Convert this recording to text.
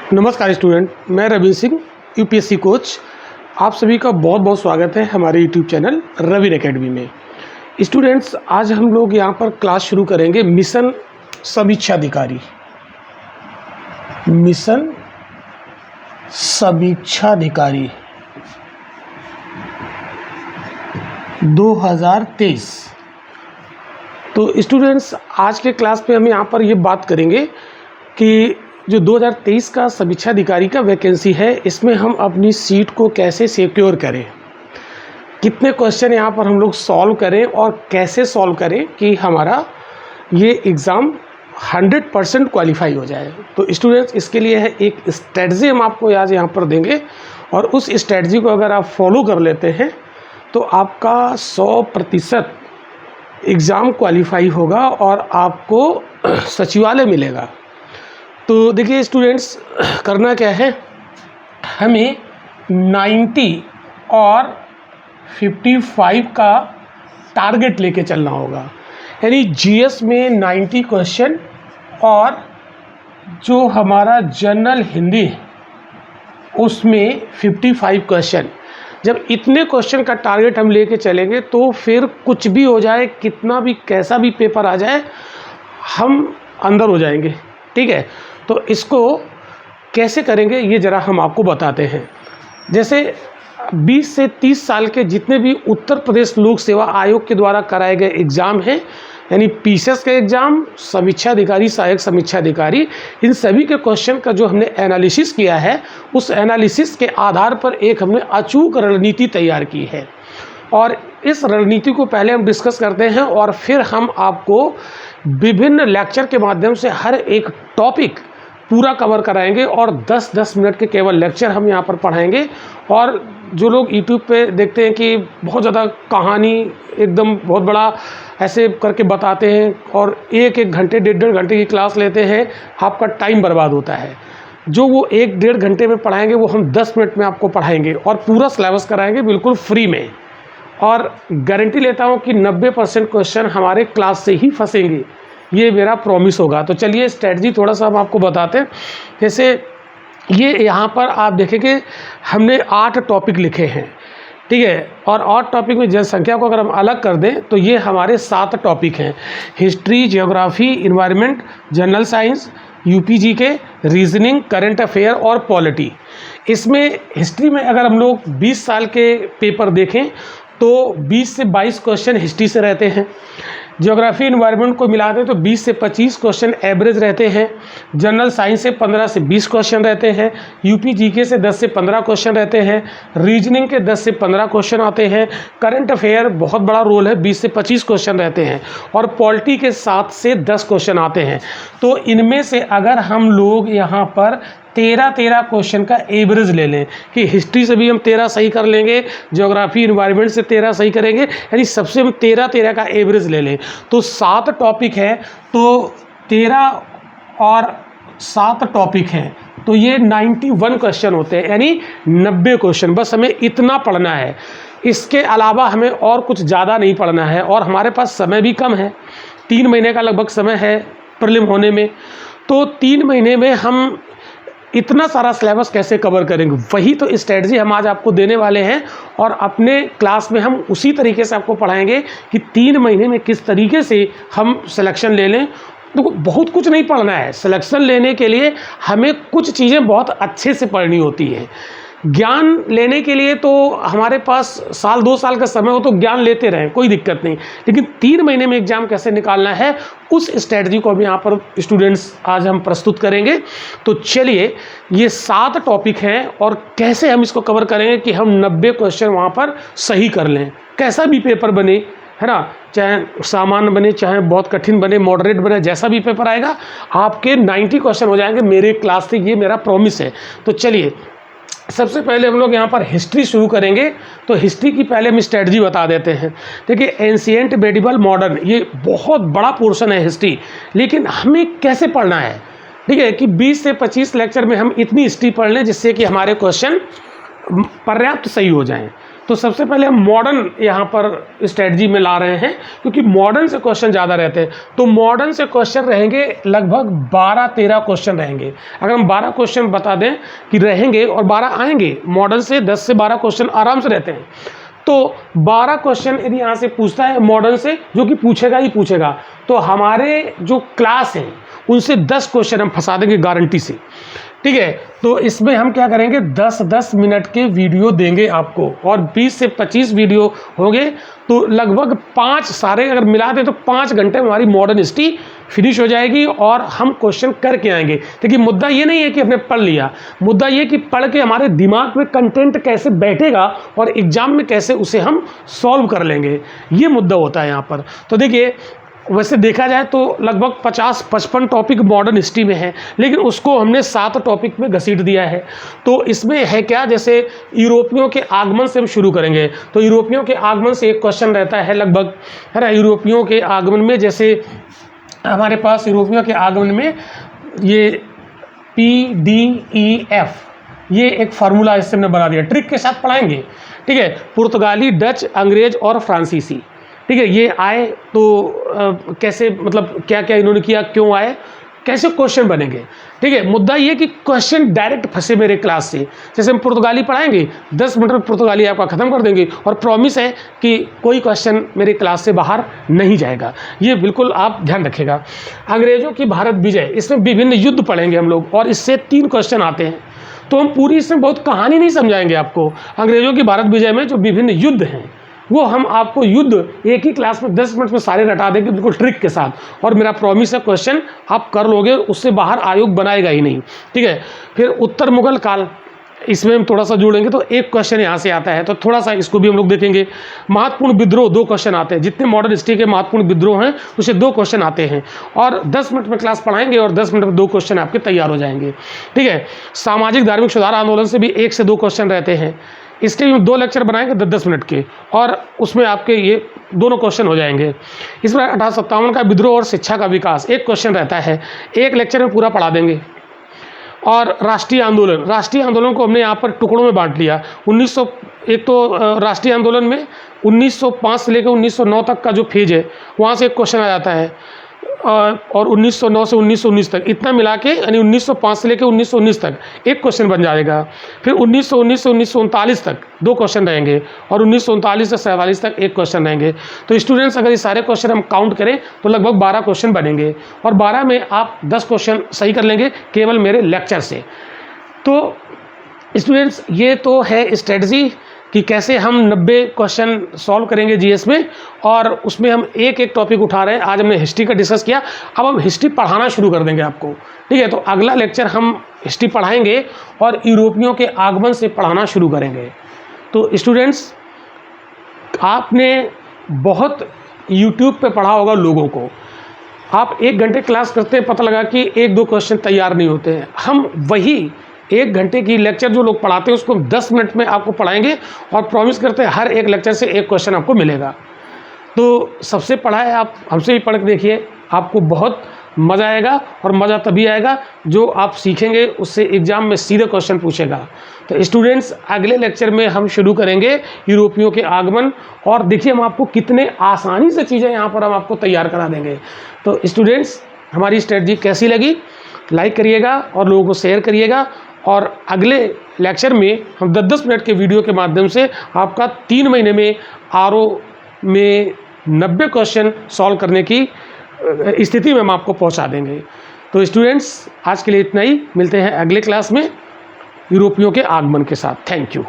नमस्कार स्टूडेंट, मैं Ravi Singh UPSC coach. आप सभी का बहुत बहुत स्वागत है हमारे यूट्यूब चैनल रवि एकेडमी में। स्टूडेंट्स, आज हम लोग यहाँ पर क्लास शुरू करेंगे मिशन समीक्षाधिकारी। मिशन समीक्षाधिकारी 2023। तो स्टूडेंट्स, आज के क्लास पे हम यहाँ पर ये बात करेंगे कि जो 2023 का समीक्षाधिकारी का वैकेंसी है, इसमें हम अपनी सीट को कैसे सिक्योर करें, कितने क्वेश्चन यहाँ पर हम लोग सॉल्व करें और कैसे सॉल्व करें कि हमारा ये एग्ज़ाम 100% क्वालिफाई हो जाए। तो स्टूडेंट्स, इसके लिए है एक स्ट्रेटजी हम आपको आज यहाँ पर देंगे, और उस स्ट्रेटजी को अगर आप फॉलो कर लेते हैं तो आपका 100% एग्ज़ाम क्वालिफाई होगा और आपको सचिवालय मिलेगा। तो देखिए स्टूडेंट्स, करना क्या है, हमें 90 और 55 का टारगेट लेके चलना होगा। यानी जीएस में 90 क्वेश्चन और जो हमारा जनरल हिंदी है उसमें 55 क्वेश्चन। जब इतने क्वेश्चन का टारगेट हम लेके चलेंगे तो फिर कुछ भी हो जाए, कितना भी कैसा भी पेपर आ जाए, हम अंदर हो जाएंगे। ठीक है, तो इसको कैसे करेंगे ये ज़रा हम आपको बताते हैं। जैसे 20 से 30 साल के जितने भी उत्तर प्रदेश लोक सेवा आयोग के द्वारा कराए गए एग्ज़ाम हैं, यानी पीसीएस का एग्ज़ाम, समीक्षाधिकारी, सहायक समीक्षाधिकारी, इन सभी के क्वेश्चन का जो हमने एनालिसिस किया है, उस एनालिसिस के आधार पर एक हमने अचूक रणनीति तैयार की है। और इस रणनीति को पहले हम डिस्कस करते हैं और फिर हम आपको विभिन्न लेक्चर के माध्यम से हर एक टॉपिक पूरा कवर कराएंगे और 10-10 मिनट के केवल लेक्चर हम यहाँ पर पढ़ाएंगे। और जो लोग यूट्यूब पे देखते हैं कि बहुत ज़्यादा कहानी एकदम बहुत बड़ा ऐसे करके बताते हैं और एक घंटे 1.5 घंटे की क्लास लेते हैं, आपका टाइम बर्बाद होता है। जो वो 1-1.5 घंटे में पढ़ाएंगे वो हम 10 मिनट में आपको पढ़ाएंगे और पूरा सिलेबस कराएंगे बिल्कुल फ्री में। और गारंटी लेता हूँ कि 90% क्वेश्चन हमारे क्लास से ही फंसेंगे, ये मेरा प्रॉमिस होगा। तो चलिए स्ट्रेटजी थोड़ा सा हम आपको बताते हैं। जैसे ये यहाँ पर आप देखेंगे हमने 8 टॉपिक लिखे हैं, ठीक है, और 8 टॉपिक में जनसंख्या को अगर हम अलग कर दें तो ये हमारे 7 टॉपिक हैं। History, geography, environment, general science, UP GK, reasoning, current affair और पॉलिटी। इसमें हिस्ट्री में अगर हम लोग 20 साल के पेपर देखें तो 20 से 22 क्वेश्चन हिस्ट्री से रहते हैं। ज्योग्राफी, इन्वायरमेंट को मिला दें तो 20 से 25 क्वेश्चन एवरेज रहते हैं। जनरल साइंस से 15 से 20 क्वेश्चन रहते हैं। यूपी जीके से 10 से 15 क्वेश्चन रहते हैं। रीजनिंग के 10 से 15 क्वेश्चन आते हैं। करंट अफेयर बहुत बड़ा रोल है, 20 से 25 क्वेश्चन रहते हैं। और पॉलिटी के 7 से 10 क्वेश्चन आते हैं। तो इनमें से अगर हम लोग यहाँ पर 13 क्वेश्चन का एवरेज ले लें कि हिस्ट्री से भी हम 13 सही कर लेंगे, ज्योग्राफी इन्वायरमेंट से 13 सही करेंगे, यानी सबसे हम 13 का एवरेज ले लें तो 7 टॉपिक है, तो 13 और 7 टॉपिक हैं तो ये 91 क्वेश्चन होते हैं, यानी 90 क्वेश्चन। बस हमें इतना पढ़ना है, इसके अलावा हमें और कुछ ज़्यादा नहीं पढ़ना है। और हमारे पास समय भी कम है, 3 महीने का लगभग समय है प्रीलिम होने में। तो 3 महीने में हम इतना सारा सिलेबस कैसे कवर करेंगे, वही तो स्ट्रेटजी हम आज आपको देने वाले हैं। और अपने क्लास में हम उसी तरीके से आपको पढ़ाएंगे कि 3 महीने में किस तरीके से हम सिलेक्शन ले लें। तो बहुत कुछ नहीं पढ़ना है, सिलेक्शन लेने के लिए हमें कुछ चीज़ें बहुत अच्छे से पढ़नी होती हैं। ज्ञान लेने के लिए तो हमारे पास 1-2 साल का समय हो तो ज्ञान लेते रहें, कोई दिक्कत नहीं, लेकिन 3 महीने में एग्ज़ाम कैसे निकालना है उस स्ट्रेटजी को हम यहाँ पर स्टूडेंट्स आज हम प्रस्तुत करेंगे। तो चलिए, ये 7 टॉपिक हैं और कैसे हम इसको कवर करेंगे कि हम 90 क्वेश्चन वहाँ पर सही कर लें। कैसा भी पेपर बने, है ना, चाहे सामान्य बने, चाहे बहुत कठिन बने, मॉडरेट बने, जैसा भी पेपर आएगा आपके 90 क्वेश्चन हो जाएंगे मेरे क्लास से, ये मेरा प्रॉमिस है। तो चलिए, सबसे पहले हम लोग यहाँ पर हिस्ट्री शुरू करेंगे। तो हिस्ट्री की पहले हम स्ट्रेटजी बता देते हैं। देखिए, एंशिएंट, मेडिवल, मॉडर्न, ये बहुत बड़ा पोर्शन है हिस्ट्री, लेकिन हमें कैसे पढ़ना है, ठीक है, कि 20 से 25 लेक्चर में हम इतनी हिस्ट्री पढ़ लें जिससे कि हमारे क्वेश्चन पर्याप्त सही हो जाएं। तो सबसे पहले हम मॉडर्न यहाँ पर स्ट्रेटजी में ला रहे हैं, क्योंकि मॉडर्न से क्वेश्चन ज़्यादा रहते हैं। तो मॉडर्न से क्वेश्चन रहेंगे लगभग 12-13 क्वेश्चन रहेंगे। अगर हम 12 क्वेश्चन बता दें कि रहेंगे और 12 आएंगे, मॉडर्न से 10 से 12 क्वेश्चन आराम से रहते हैं। तो 12 क्वेश्चन यदि यहाँ से पूछता है मॉडर्न से, जो कि पूछेगा ही पूछेगा, तो हमारे जो क्लास हैं उनसे 10 क्वेश्चन हम फंसा देंगे गारंटी से। ठीक है, तो इसमें हम क्या करेंगे, 10-10 मिनट के वीडियो देंगे आपको, और 20 से 25 वीडियो होंगे, तो लगभग 5 सारे अगर मिला दें तो 5 घंटे में हमारी मॉडर्न हिस्ट्री फिनिश हो जाएगी और हम क्वेश्चन करके आएंगे। देखिए मुद्दा ये नहीं है कि हमने पढ़ लिया, मुद्दा ये कि पढ़ के हमारे दिमाग में कंटेंट कैसे बैठेगा और एग्जाम में कैसे उसे हम सॉल्व कर लेंगे, ये मुद्दा होता है यहाँ पर। तो देखिए वैसे देखा जाए तो लगभग 50-55 टॉपिक मॉडर्न हिस्ट्री में है, लेकिन उसको हमने 7 टॉपिक में घसीट दिया है। तो इसमें है क्या, जैसे यूरोपियों के आगमन से हम शुरू करेंगे। तो यूरोपियों के आगमन से एक क्वेश्चन रहता है लगभग, है ना। यूरोपियों के आगमन में जैसे हमारे पास यूरोपियों के आगमन में ये PDEF, ये एक फार्मूला इससे हमने बना दिया, ट्रिक के साथ पढ़ाएंगे। ठीक है, पुर्तगाली, डच, अंग्रेज और फ्रांसीसी। ठीक है, ये आए तो कैसे, मतलब क्या क्या इन्होंने किया, क्यों आए, कैसे क्वेश्चन बनेंगे। ठीक है, मुद्दा ये कि क्वेश्चन डायरेक्ट फंसे मेरे क्लास से। जैसे हम पुर्तगाली पढ़ाएंगे, 10 मिनट में पुर्तगाली आपका ख़त्म कर देंगे, और प्रॉमिस है कि कोई क्वेश्चन मेरे क्लास से बाहर नहीं जाएगा, ये बिल्कुल आप ध्यान रखिएगा। अंग्रेज़ों की भारत विजय, इसमें विभिन्न युद्ध पढ़ेंगे हम लोग, और इससे 3 क्वेश्चन आते हैं। तो हम पूरी इसमें बहुत कहानी नहीं समझाएंगे आपको। अंग्रेज़ों की भारत विजय में जो विभिन्न युद्ध हैं वो हम आपको युद्ध एक ही क्लास में 10 मिनट में सारे रटा देंगे बिल्कुल ट्रिक के साथ, और मेरा प्रॉमिस है क्वेश्चन आप कर लोगे, उससे बाहर आयोग बनाएगा ही नहीं। ठीक है, फिर उत्तर मुगल काल, इसमें हम थोड़ा सा जोड़ेंगे तो एक क्वेश्चन यहाँ से आता है, तो थोड़ा सा इसको भी हम लोग देखेंगे। महत्वपूर्ण विद्रोह, 2 क्वेश्चन आते हैं, जितने मॉडर्न हिस्ट्री के महत्वपूर्ण विद्रोह हैं उसे 2 क्वेश्चन आते हैं, और 10 मिनट में क्लास पढ़ाएंगे और 10 मिनट में 2 क्वेश्चन आपके तैयार हो जाएंगे। ठीक है, सामाजिक धार्मिक सुधार आंदोलन से भी 1 से 2 क्वेश्चन रहते हैं, इसके भी 2 लेक्चर बनाएंगे 10-10 मिनट के, और उसमें आपके ये दोनों क्वेश्चन हो जाएंगे। इसमें 1857 का विद्रोह और शिक्षा का विकास, 1 क्वेश्चन रहता है, 1 लेक्चर में पूरा पढ़ा देंगे। और राष्ट्रीय आंदोलन को हमने यहाँ पर टुकड़ों में बांट लिया। 1900 एक तो राष्ट्रीय आंदोलन में 1905 से लेकर 1909 तक का जो फेज है वहाँ से एक क्वेश्चन आ जाता है, और 1909 से 1919 तक, इतना मिला के यानी 1905 से लेकर 1919 तक एक क्वेश्चन बन जाएगा। फिर 1919 से 1939 तक 2 क्वेश्चन रहेंगे, और 1939 से 47 तक एक क्वेश्चन रहेंगे। तो स्टूडेंट्स अगर ये सारे क्वेश्चन हम काउंट करें तो लगभग 12 क्वेश्चन बनेंगे, और 12 में आप 10 क्वेश्चन सही कर लेंगे केवल मेरे लेक्चर से। तो स्टूडेंट्स ये तो है स्ट्रेटजी कि कैसे हम 90 क्वेश्चन सॉल्व करेंगे जीएस में, और उसमें हम एक एक टॉपिक उठा रहे हैं। आज हमने हिस्ट्री का डिस्कस किया, अब हम हिस्ट्री पढ़ाना शुरू कर देंगे आपको। ठीक है, तो अगला लेक्चर हम हिस्ट्री पढ़ाएंगे और यूरोपियों के आगमन से पढ़ाना शुरू करेंगे। तो स्टूडेंट्स आपने बहुत यूट्यूब पे पढ़ा होगा लोगों को, आप 1 घंटे क्लास करते हैं, पता लगा कि 1-2 क्वेश्चन तैयार नहीं होते हैं। हम वही 1 घंटे की लेक्चर जो लोग पढ़ाते हैं उसको 10 मिनट में आपको पढ़ाएंगे, और प्रॉमिस करते हैं हर एक लेक्चर से 1 क्वेश्चन आपको मिलेगा। तो सबसे पढ़ा है, आप हमसे ही पढ़ के देखिए, आपको बहुत मज़ा आएगा, और मज़ा तभी आएगा जो आप सीखेंगे उससे एग्ज़ाम में सीधे क्वेश्चन पूछेगा। तो स्टूडेंट्स अगले लेक्चर में हम शुरू करेंगे यूरोपियों के आगमन, और देखिए हम आपको कितने आसानी से चीज़ें यहाँ पर हम आपको तैयार करा देंगे। तो स्टूडेंट्स हमारी स्ट्रेटजी कैसी लगी लाइक करिएगा और लोगों को शेयर करिएगा, और अगले लेक्चर में हम 10-10 मिनट के वीडियो के माध्यम से आपका 3 महीने में आरओ में 90 क्वेश्चन सॉल्व करने की स्थिति में हम आपको पहुंचा देंगे। तो स्टूडेंट्स आज के लिए इतना ही, मिलते हैं अगले क्लास में यूरोपियों के आगमन के साथ। Thank you.